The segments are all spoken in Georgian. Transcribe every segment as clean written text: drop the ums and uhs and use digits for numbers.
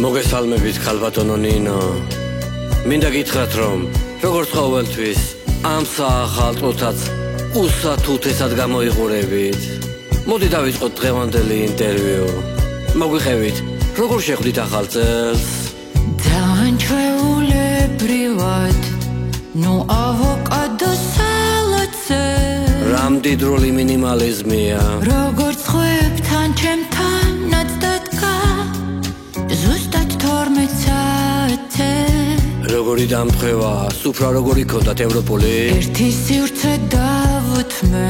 მოგესალმებით ქალბატონო ნინო. მინდა გითხრათ რომ როგორც ყოველთვის ამ საახალ წუთაც უსათუთესად გამოიყურებით. მოდი დავიწყოთ დღევანდელი ინტერვიუ. მოგვიხევით როგორ შეხვდით ახალ წელს? დაანჩვეულებრივად ნუ ავოკადო სალატზე რამდიდრული მინიმალიზმია როგორც ხვებთან ჩემთანაც დადგა ზუსტად 12 საათზე როგორი დამთხევა სუფრა როგორი ქონდათ ევროპული ერთი სივრცე დავუთმე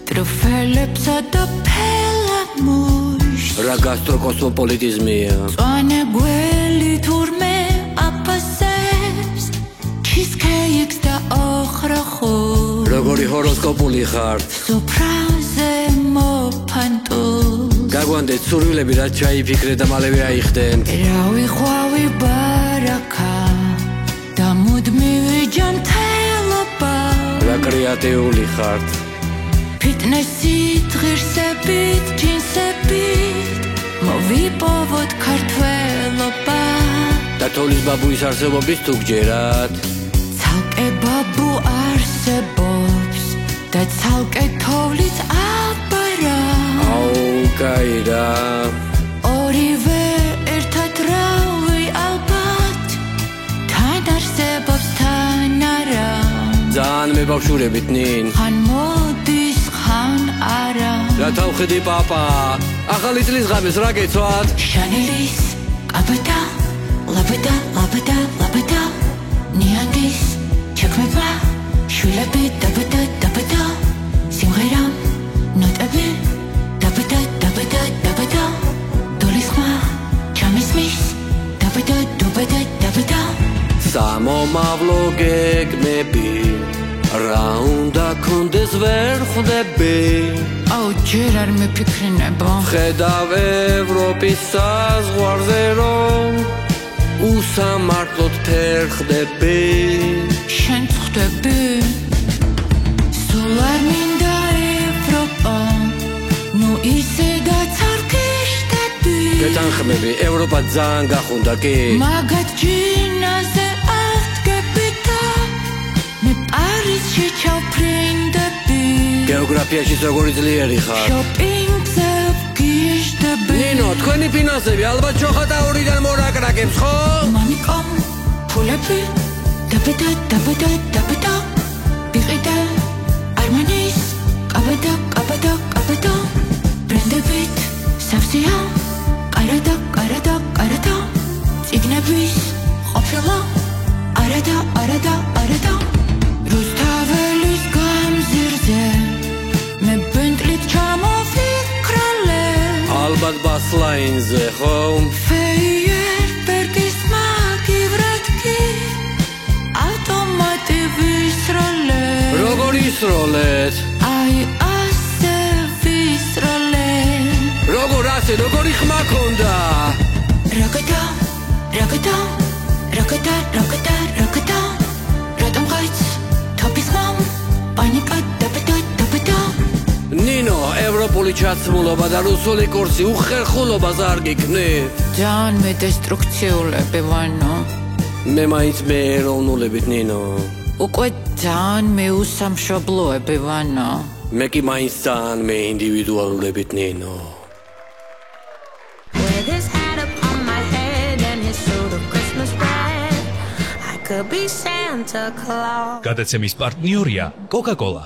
ტრუფელებსა და ფელამუშს რა გასტროკოსმოპოლიტიზმია წვანე გველი თურმე აფასებს ჩიზკეიქს და ოხრახო როგორი ჰოროსკოპული ხართ სუფრაზე მოფანტულ გაგვანდეთ სურვილები რაც ჩაიფიქრეთ და მალევე აიხდენ რავი ხვავი ბარაკა და მუდმივი ჯანმრთელობა რა კრეატიული ხართ ფიტნესით ღირსებით ჯინსებით მოვიპოვოთ ქართველობა და თოლის ბაბუის არსებობის თუ გჯერათ ცალკე ბაბუ არსებობს და ცალკე თოვლიც აბარა აუ კაირა ორივე ერთად რავი ალბათ თან არსებობს თან არა ძალიან მებავშურებით ნინ ხან მოდის ხან არა რა თავხედი პაპა ახალი წლის ღამეს რა გეცვათ შანელის აბატა ლაბატა ლაბატა ლაბატა ნიანგის ჩექმება შვილები დაბატა დაბატა სიმღერა ნოტები დაბატა დაბატა დაბატა დოლის ხმა ჩამისმის დაბატა დაბატა დაბატა სამომავლო გეგმები რა უნდა კონდეს ვერ ხვდები აუ ჯერ არ მეფიქრინებო ხედავ ევროპის საზღვარზე რომ უსამართლოდ ფერხდები შენ ხვდები სულ არ მინდა ევროპა ნუ ისედაც არ გიშდები გეთანხმები ევროპა ძალიან გახუნდა კი მაგათ ჯინაზე აღდგები და მე პარიზში ჩავფრინდები გეოგრაფიაში როგორი ძლიერი ხარ შოპინგზე გიშდები ნინო თქვენი ფინანსები ალბათ ჩოხატაურიდან მორაკრაკებს ხო მამიკომ ფულები დაბედა დაბედა დაბედა ბიყიდა არმანის ყაბადა ყაბადა ყაბადა ბრენდებით სავსეა ყარადა ყარადა ყარადა ციგნების ყოფილა არადა არადა არადა რუსთაველის გამზირზე მე ბენტლით ჩამოვიქრალე ალბათ ბასლაინზე ხო ფეიერბერგის მაგივრატკი ავტომატი ვისროლე როგორ ისროლეთ აი ასე ვისროლე როგორ ასე როგორი ხმა ქონდა რაკეტა რაკეტა რაკეტა რაკეტა რაკეტა რატომ გაიც თოფის ხმამ პანიკა დაბედა დაბედა ნინო ევროპული ჩაცმულობა და რუსული კურსი უხერხულობას არ გიქნით ძალიან მე დესტრუქციულები ვანო მე მაინც მე ეროვნულებით ნინო უკვე ძალიან მე უსამშობლოები ვანო მე კი მაინც ძალიან მე ინდივიდუალურებით ნინო With his hat upon my head and his suit of Christmas red I could be Santa Claus გადაცემის პარტნიორია Coca-Cola